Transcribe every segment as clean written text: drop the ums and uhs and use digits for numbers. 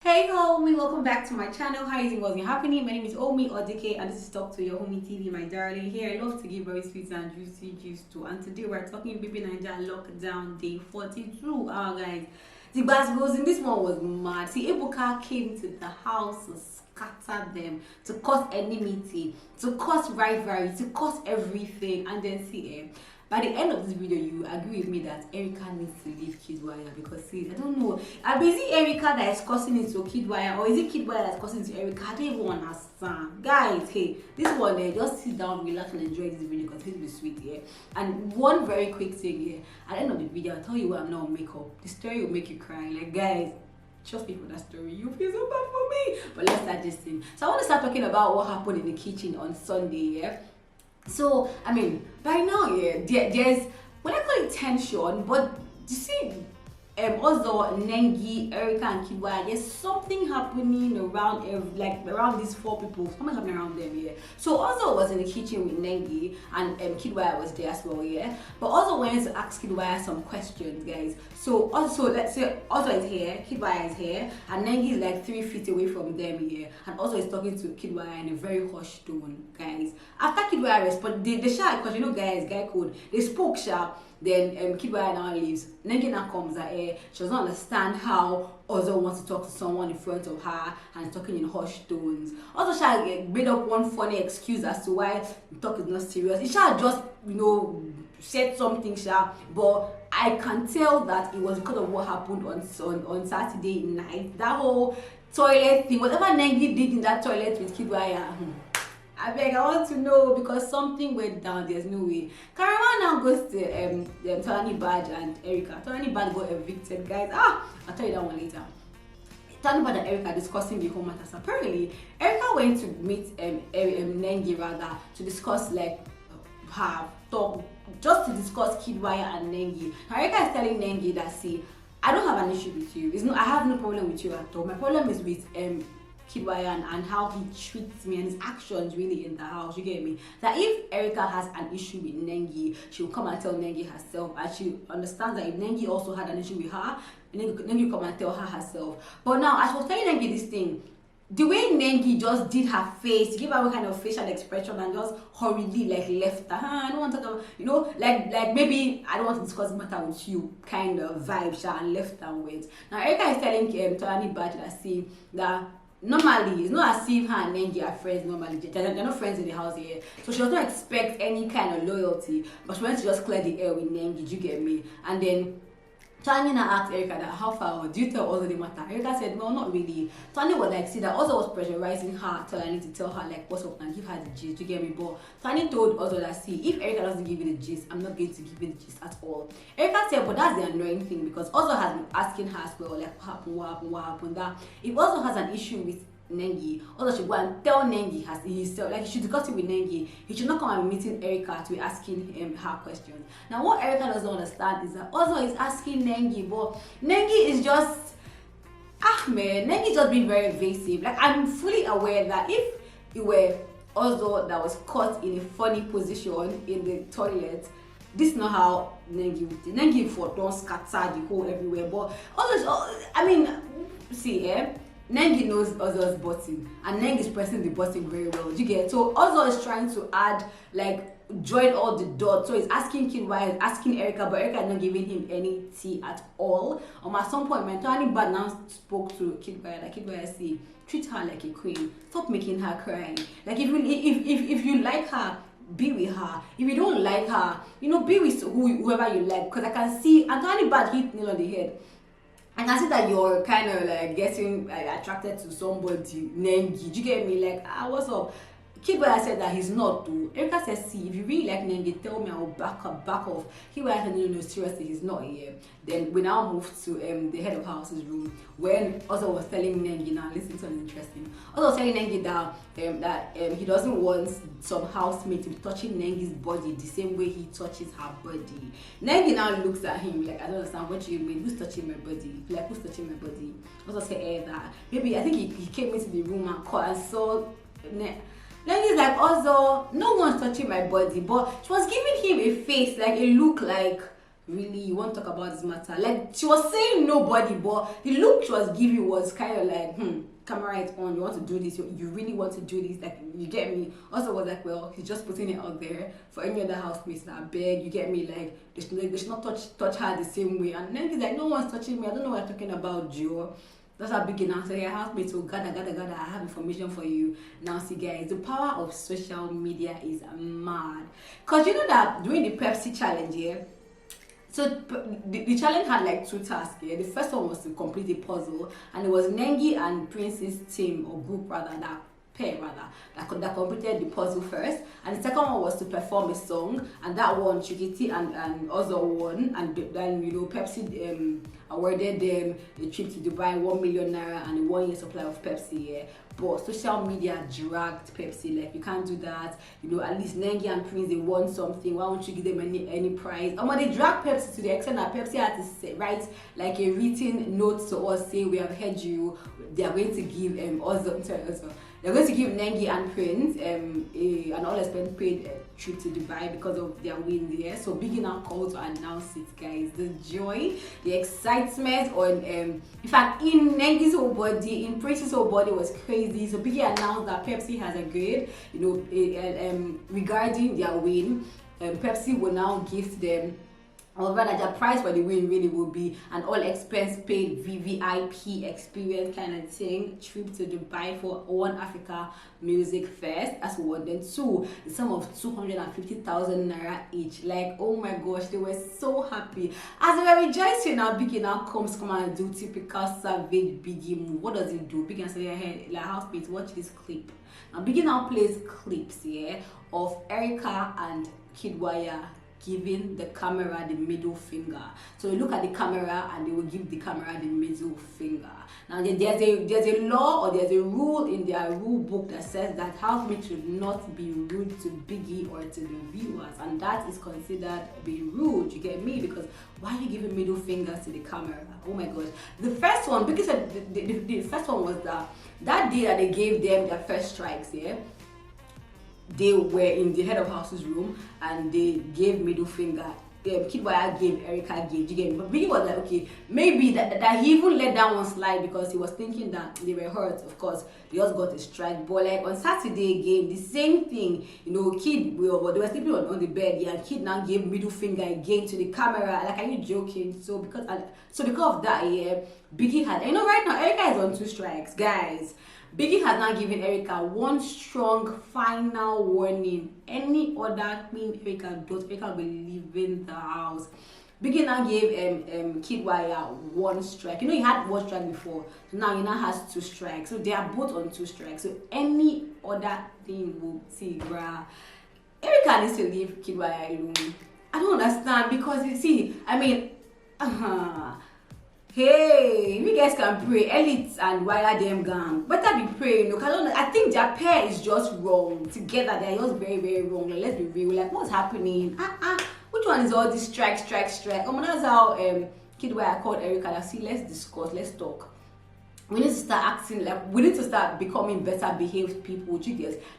Hey homie, welcome back to my channel. How is it going? Happening? My name is Omi Odike and this is Talk to Your Homie TV, my darling. Here I love to give very sweet and juicy juice too. And today we're talking Bbnaija lockdown day 42. Guys, the gbas in this one was mad. See, Ebuka came to the house to scatter them, to cause enmity, to cause rivalry, to cause everything. And then see, by the end of this video, you agree with me that Erica needs to leave Kiddwaya because see, I don't know. Is it Erica that is causing it to Kiddwaya or is it Kiddwaya that's causing it to Erica? I don't even understand. Guys, hey, this one just sit down, relax and enjoy this video because it's going to be sweet here. And one very quick thing here, at the end of the video, I'll tell you what I'm not on makeup. The story will make you cry. Like guys, trust me for that story. You feel so bad for me. But let's start this thing. So I want to start talking about what happened in the kitchen on Sunday, yeah. So I mean, by now, yeah, there's what I call it tension, but you see, also Nengi, Erica, and Kiddwaya, there's something happening around around these four people. Something happening around them, yeah. So also was in the kitchen with Nengi, and Kiddwaya was there as well, yeah. But also wanted to ask Kiddwaya some questions, guys. So also let's say also is here, Kiddwaya is here, and Nengi is like 3 feet away from them, yeah. And also is talking to Kiddwaya in a very hushed tone, guys. After Kiddwaya responded, the shark, because you know, guys, guy code, they spoke sharp. Then Kiddwaya now leaves. Nengi now comes at her. She doesn't understand how Ozo wants to talk to someone in front of her and talking in hushed tones. Also, she made up one funny excuse as to why the talk is not serious. She just, said something, but I can tell that it was because of what happened on Saturday night. That whole toilet thing, whatever Nengi did in that toilet with Kiddwaya. I want to know because something went down. There's no way. Karama now goes to Tony Badge and Erica. Tony Badge got evicted, guys. I'll tell you that one later. Tony Badge and Erica discussing the whole matters. Apparently, Erica went to meet Nengi rather to discuss like her talk, just to discuss Kiddwaya and Nengi. Now Erica is telling Nengi that see, I don't have an issue with you. I have no problem with you at all. My problem is with Kiddwaya and how he treats me and his actions really in the house. You get me? That if Erica has an issue with Nengi, she will come and tell Nengi herself, and she understands that if Nengi also had an issue with her, Nengi will come and tell her herself. But now, as I was telling Nengi this thing, the way Nengi just did her face, to give her a kind of facial expression and just hurriedly left her. I don't want to talk about, like maybe I don't want to discuss the matter with you kind of vibe, and left her with. Now Erica is telling Tony Badge that see that normally it's not as if her and Nengi are friends normally. They're not friends in the house here. So she does not expect any kind of loyalty, but she wants to just clear the air with Nengi, do you get me? And then Tanya asked Erica that how far do you tell Ozo the matter? Erica said, no, not really. Tanya was like, see that Ozo was pressurizing her, telling to tell her like what's up and give her the gist, do you get me? But Tanya told Ozo that see, if Erica doesn't give you the gist, I'm not going to give you the gist at all. Erica said, but that's the annoying thing because Ozo has been asking her as well, like what happened, that if Ozo has an issue with Nengi, Ozo should go and tell Nengi himself, like he should discuss it with Nengi. He should not come and be meeting Erica to be asking him her questions. Now what Erica doesn't understand is that Ozo is asking Nengi, but Nengi is just Nengi just being very evasive. Like I'm fully aware that if it were Ozo that was caught in a funny position in the toilet, this is not how Nengi would do. Nengi for don't scatter the whole everywhere, but Ozo, I mean, see, Nengi knows Ozo's button and Nengi is pressing the button very well. You get? So Ozo is trying to add join all the dots. So he's asking Kiddwaya, asking Erica, but Erica is not giving him any tea at all. At some point, Tony Badge now spoke to Kiddwaya, like Kiddwaya see, treat her like a queen. Stop making her cry. Like if you like her, be with her. If you don't like her, be with whoever you like. Because I can see Tony Badge hit nail on the head. I can see that you're kind of like getting attracted to somebody, Nengi. Do you get me? Like, what's up? Kiddwaya said that he's not too. Erica says, see, if you really like Nengi, tell me, I will back off. Kiddwaya said, no, seriously, he's not here. Then we now move to the head of house's room when Ozo was telling Nengi, now listen to something interesting. Ozo was telling Nengi that he doesn't want some housemate to be touching Nengi's body the same way he touches her body. Nengi now looks at him like, I don't understand what you mean. Who's touching my body? Like, who's touching my body? Ozo said, that. Maybe I think he came into the room and caught and saw. Nengi's like, Ozo, no one's touching my body, but she was giving him a face, like a look like really, you want to talk about this matter? Like, she was saying nobody, but the look she was giving was kind of like, camera is on, you want to do this, you really want to do this, like, you get me? Also was like, well, he's just putting it out there for any other housemates that beg, you get me? Like, they should not touch her the same way. And then he's like, no one's touching me, I don't know what you're talking about, Joe. That's how big enough. So your housemates will gather. I have information for you. Now see guys, the power of social media is mad. Cause you know that during the Pepsi challenge, yeah, so the challenge had like 2 tasks. Yeah, the first one was to complete a puzzle, and it was Nengi and Prince's team or group rather, that pair rather, that completed the puzzle first, and the second one was to perform a song, and that one Chikiti and also won, and then Pepsi awarded them a trip to Dubai, 1 million naira and a 1-year supply of Pepsi. Yeah. But social media dragged Pepsi, like, you can't do that. At least Nengi and Prince, they won something. Why won't you give them any prize? And when they dragged Pepsi to the extent that Pepsi had to write like a written note to us saying, we have heard you. They are going to give they're going to give Nengi and Prince an all-expense paid trip to Dubai because of their win there. So Biggie now called to announce it, guys. The joy, the excitement on in fact, in Nengi's whole body, in Prince's whole body was crazy. So Biggie announced that Pepsi has agreed, regarding their win. Pepsi will now gift them, or rather, the price for the win really will be an all-expense paid VVIP experience kind of thing, trip to Dubai for One Africa Music Fest. That's one. Then 2, the sum of 250,000 naira each. Like, oh my gosh, they were so happy. As they were rejoicing, now Biggie now come and do typical savage Biggie move. What does he do? Biggie and say, hey, like, housemates, watch this clip. Now Biggie now plays clips, yeah, of Erica and Kiddwaya giving the camera the middle finger. So you look at the camera and they will give the camera the middle finger. Now there's a law or there's a rule in their rule book that says that housemates should not be rude to Biggie or to the viewers, and that is considered being rude. You get me? Because why are you giving middle fingers to the camera? Oh my gosh. The first one, because the first one was that day that they gave them their first strikes, yeah, they were in the head of house's room and they gave middle finger. Kiddwaya gave, Erica gave, you get me? But Biggie was like, okay, maybe that he even let that one slide because he was thinking that they were hurt. Of course, they just got a strike. But like on Saturday game, the same thing, they were sleeping on the bed, yeah, and Kid now gave middle finger again to the camera. Like, are you joking? So because of that, yeah, Biggie had, right now Erica is on 2 strikes, guys. Biggie has now given Erica one strong final warning. Any other thing Erica does, Erica will be leaving the house. Biggie now gave Kiddwaya 1 strike. He had 1 strike before, so now he now has 2 strikes. So they are both on 2 strikes. So any other thing will see, bruh. Erica needs to leave Kiddwaya alone. I don't understand, because you see, hey, you guys can pray. Elites and wire them gang. Better be praying. I think their pair is just wrong. Together, they're just very, very wrong. Like, let's be real. Like, what's happening? Which one is all this strike? That's how Kiddwaya called Erica. Like, see, let's discuss. Let's talk. We need to start acting like, we need to start becoming better behaved people.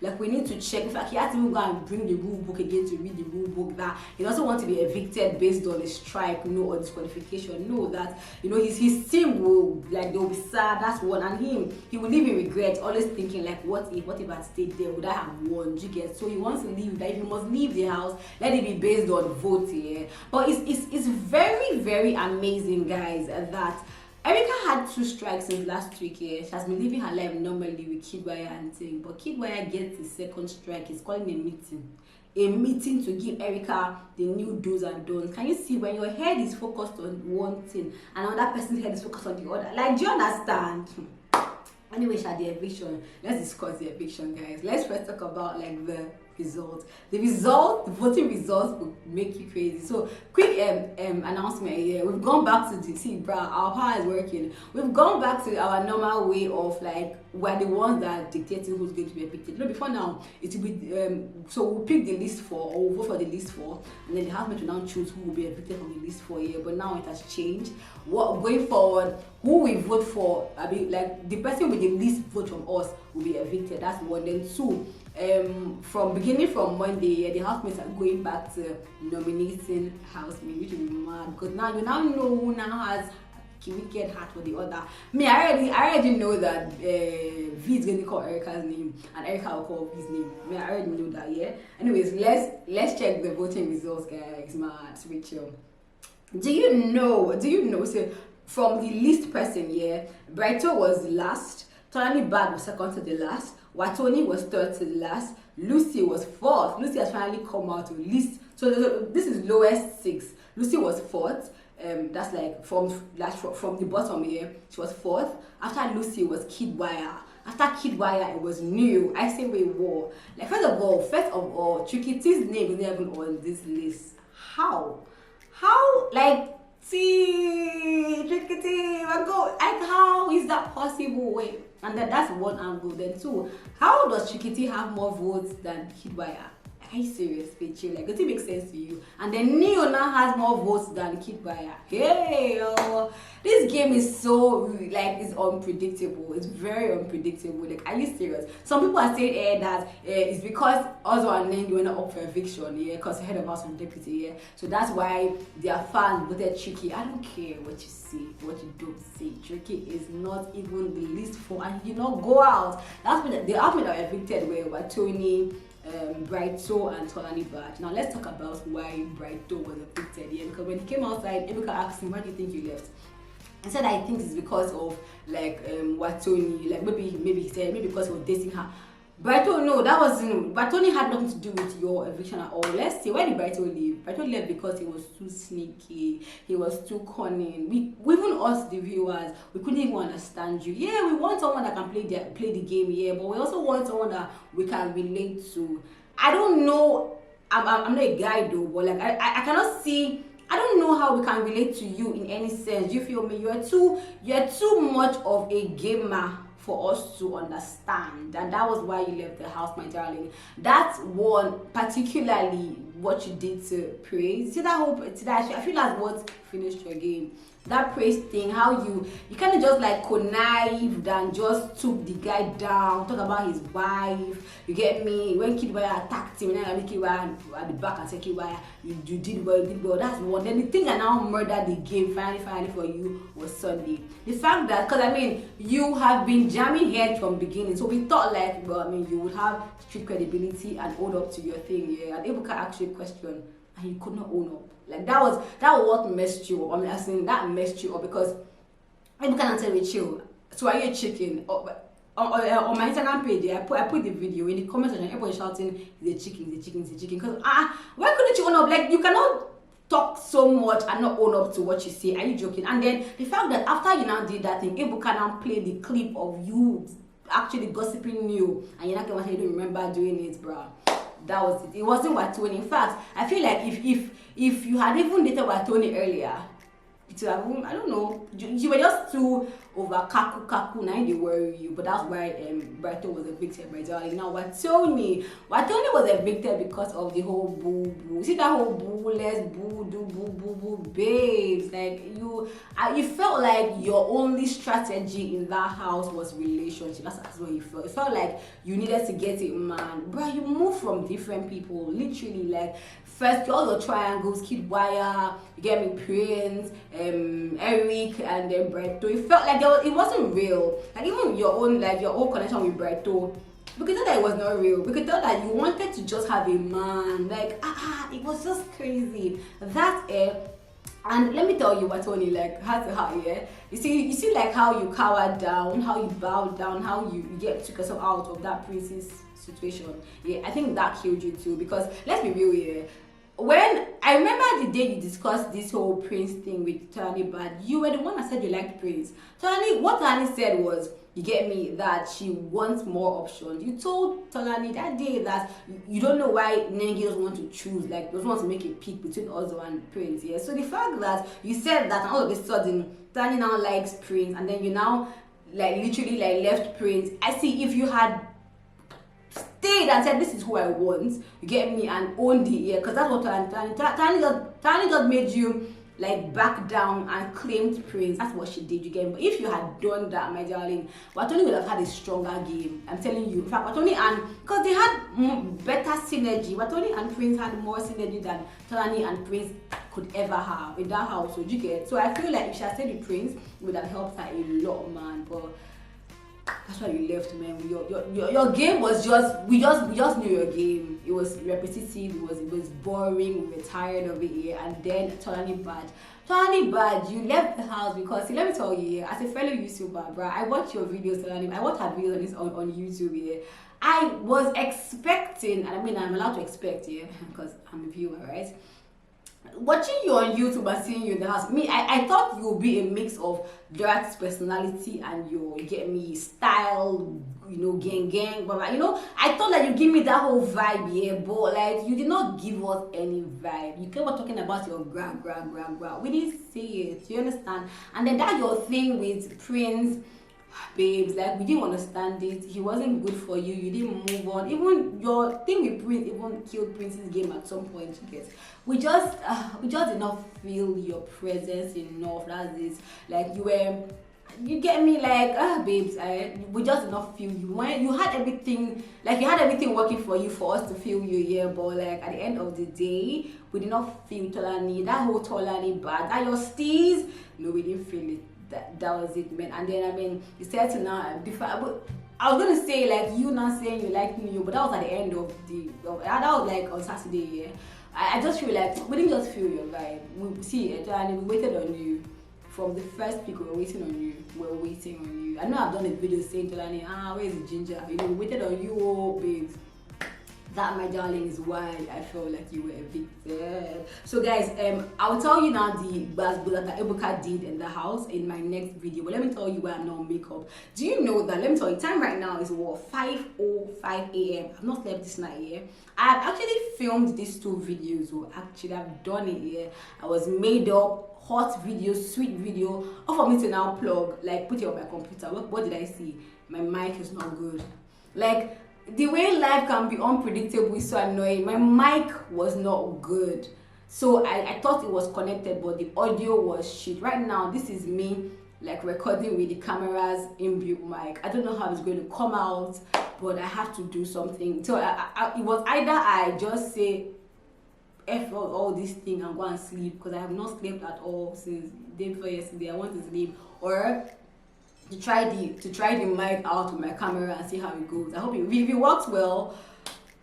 Like, we need to check. In fact, he had to even go and bring the rule book again to read the rule book, that he doesn't want to be evicted based on a strike, or disqualification. No, that his team will, like, they'll be sad. That's one. And he will live in regret, always thinking like, what if I stayed there, would I have won? So he wants to leave. That if he must leave the house, let it be based on vote. Yeah. But it's very, very amazing, guys, that Erica had 2 strikes since last week. Yeah. She has been living her life normally with Kiddwaya and thing, but Kiddwaya gets the 2nd strike. He's calling a meeting to give Erica the new do's and don'ts. Can you see, when your head is focused on one thing and another person's head is focused on the other? Like, do you understand? Anyway, the eviction. Let's discuss the eviction, guys. Let's first talk about like the results. The voting results will make you crazy. So quick announcement here. We've gone back to our power is working. We've gone back to our normal way of, like, we're the ones that dictating who's going to be evicted. Before now, it will be so we'll pick the list 4, or we'll vote for the list 4, and then the housemate will now choose who will be evicted from the list 4 here. But now it has changed. What going forward, who we vote for, like the person with the least vote from us will be evicted. That's one. Then 2, from beginning from Monday, the housemates are going back to nominating housemates, which is mad because now you now know who now has wicked heart for the other. Me, I already know that V is gonna call Erica's name and Erica will call V's name. Me, I already know that, yeah. Anyways, let's check the voting results, guys. Mad, Rachel. Do you know? So from the least person, yeah, Brighto was last. Tony Bad was second to the last. Watoni was third to the last. Lucy was fourth. Lucy has finally come out to least. So this is lowest 6. Lucy was fourth. That's like from the bottom here. She was fourth. After Lucy was Kiddwaya. After Kiddwaya, it was new. I say we war. Like first of all, Tricky T's name is not even on this list. How? Like see, Tricky T, how is that possible? Wait, and that's one angle. Then two, how does Tricky T have more votes than Kiddwaya? Are you serious, Rachel? Like, does it make sense to you? And then Neo now has more votes than Kiddwaya. Hey, this game is so like it's unpredictable. It's very unpredictable. Like, are you serious? Some people are saying that it's because Ozo and Nengi went up for eviction, yeah, because head of House of Deputy, yeah. So that's why their fans voted Tricky. I don't care what you say, what you don't say. Tricky is not even the least for, and you know, go out. That's when the outfit that were evicted were Tony, Brighto and Tolani Bad. Now let's talk about why Brighto was evicted. Yeah, because when he came outside, Ebuka asked him, "Why do you think you left?" He said, "I think it's because of like Watoni, like maybe he said maybe because he was dating her." Brighto, no, that wasn't. Watoni had nothing to do with your eviction at all. Let's see, why did Brighto leave? Brighto left because he was too sneaky. He was too cunning. We even us, the viewers, we couldn't even understand you. Yeah, we want someone that can play the game, yeah, but we also want someone that we can relate to. I don't know. I'm not a guy though, but like I cannot see. I don't know how we can relate to you in any sense. You feel me? You're too much of a gamer for us to understand, and that was why you left the house, my darling. That one, particularly what you did to praise. See that whole I feel that's what finished your game. That praise thing, how you kind of just like connived and just took the guy down, talk about his wife. You get me? When Kiddwaya attacked him, and then Kiddwaya at the back and said, "Kiddwaya, you did well. That's one." Then the thing that now murdered the game finally for you was Sunday. The fact that, because I mean, you have been jamming head from beginning, so we thought like, well, I mean, you would have street credibility and hold up to your thing, yeah. And Ebuka asked you a question, and you could not own up. Like that was what messed you up. I mean, I saying that messed you up because Ebuka answered with you. So are you a chicken? On my Instagram page, I put the video in the comment section. Everybody shouting, "He's a chicken, he's a chicken, he's a chicken." Because why couldn't you own up? Like, you cannot talk so much and not own up to what you say. Are you joking? And then the fact that after you now did that thing, Ebuka now played the clip of you actually gossiping you, and you're not gonna say you don't remember doing it, bro. That was it. It wasn't Watoni. In fact, I feel like if you had even dated Watoni earlier, it would have, I don't know, you were just too over kaku, now they worry you. But that's why Brighto was evicted, my darling. Now Watoni was evicted because of the whole boo. See that whole boo, let's boo, babes. Like you felt like your only strategy in that house was relationship. That's what you felt. It felt like you needed to get it, man. Bro, you moved from different people, literally. Like first, all your triangles, Kiddwaya, you get me, Prince, Eric, and then Brighto. It felt like it wasn't real. Like even your own connection with Brighto, we could tell that it was not real. We could tell that you wanted to just have a man. Like it was just crazy. And let me tell you, Watoni, like heart to heart, yeah. You see, like how you cowered down, how you bowed down, how you took yourself out of that Prince's situation. Yeah, I think that killed you too. Because let's be real here. When I remember the day you discussed this whole Prince thing with Tani Bad, you were the one that said you liked Prince. What Tani said was, you get me, that she wants more options. You told Tani that day that you don't know why Nengi doesn't want to choose, like doesn't want to make a pick between Ozo and Prince. Yeah. So the fact that you said that and all of a sudden Tani now likes Prince, and then you now like literally like left Prince. I see, if you had stayed and said this is who I want, you get me, and owned it, yeah, because that's what Tani just made you like back down and claimed Prince. That's what she did. You get me? But if you had done that, my darling, Watoni would have had a stronger game. I'm telling you. In fact, Watoni and because they had better synergy. Watoni and Prince had more synergy than Tolani and Prince could ever have in that household. You get? So I feel like if she had stayed with Prince, it would have helped her a lot, man. But that's why you left, man. Your game was we just knew your game. It was repetitive. It was boring. We were tired of it. Yeah. And then Tolani bad. You left the house because see, let me tell you, yeah, as a fellow YouTuber, bro, I watch your videos, Tolani. I watch her videos on YouTube. Yeah. I was expecting, and I mean I'm allowed to expect, yeah, because I'm a viewer, right? Watching you on YouTube and seeing you in the house, I thought you would be a mix of Dorat's personality and your, you get me, style, you know, gang, but you know, I thought that you give me that whole vibe, yeah, but like you did not give us any vibe. You kept on talking about your gra. We didn't see it, you understand? And then that your thing with Prince, babes, like we didn't understand it. He wasn't good for you. You didn't move on. Even your thing with Prince even killed Prince's game at some point. You get? We just did not feel your presence enough. That's it. Like you get me, like babes, we just did not feel you. When you had everything, like you had everything working for you for us to feel you, yeah, but like at the end of the day, we did not feel Tolani, that whole Tolani bad, that your steez, no, we didn't feel it. That was it, man. And then I mean, you said to now I was gonna say like you not saying you like me, but that was at the end of that was like on Saturday, yeah. I just feel like we didn't just feel your vibe. We waited on you from the first week. We were waiting on you. I know I've done a video saying to Lani, where's the ginger? You know, we waited on you, oh babes. That, my darling, is why I felt like you were evicted. So guys, I'll tell you now the gbas that Ebuka did in the house in my next video. But let me tell you why I'm not on makeup. Do you know that? Let me tell you, time right now is what, 5:05 a.m. I've not slept this night, yeah. I've actually filmed these 2 videos, or actually I've done it, yeah. I was made up, hot video, sweet video, all for me to now plug, like put it on my computer. What did I see? My mic is not good. Like, the way life can be unpredictable is so annoying. My mic was not good, so I thought it was connected, but the audio was shit. Right now, this is me like recording with the camera's inbuilt mic. I don't know how it's going to come out, but I have to do something. So it was either I just say F all this thing and go and sleep, because I have not slept at all since the day before yesterday. I want to sleep, or to try the mic out with my camera and see how it goes. I hope if it works well,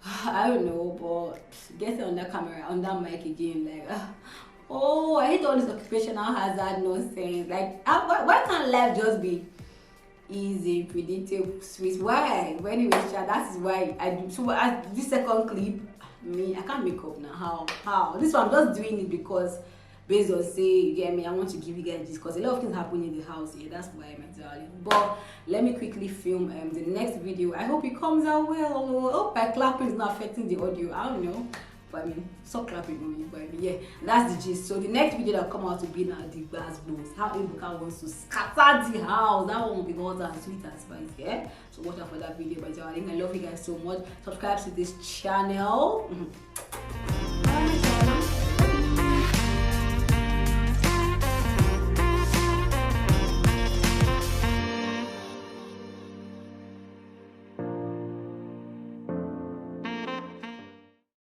I don't know, but get it on that camera, on that mic again, like oh, I hate all this occupational hazard nonsense. Like why can't life just be easy, predictable, sweet? Why? But anyway, that is why I do. So this second clip, I can't make up now. How this one, I'm just doing it because based on say, you get me, I want to give you guys this because a lot of things happen in the house here. That's why, my darling. But let me quickly film the next video. I hope it comes out well. I hope my clapping is not affecting the audio. I don't know, but I mean, stop clapping on me. But I mean, yeah, that's the gist. So the next video that will come out to be now the gbos, how Ebuka wants to scatter the house. That one will be hot and sweet and spicy. Yeah. So watch out for that video, my darling. I love you guys so much. Subscribe to this channel.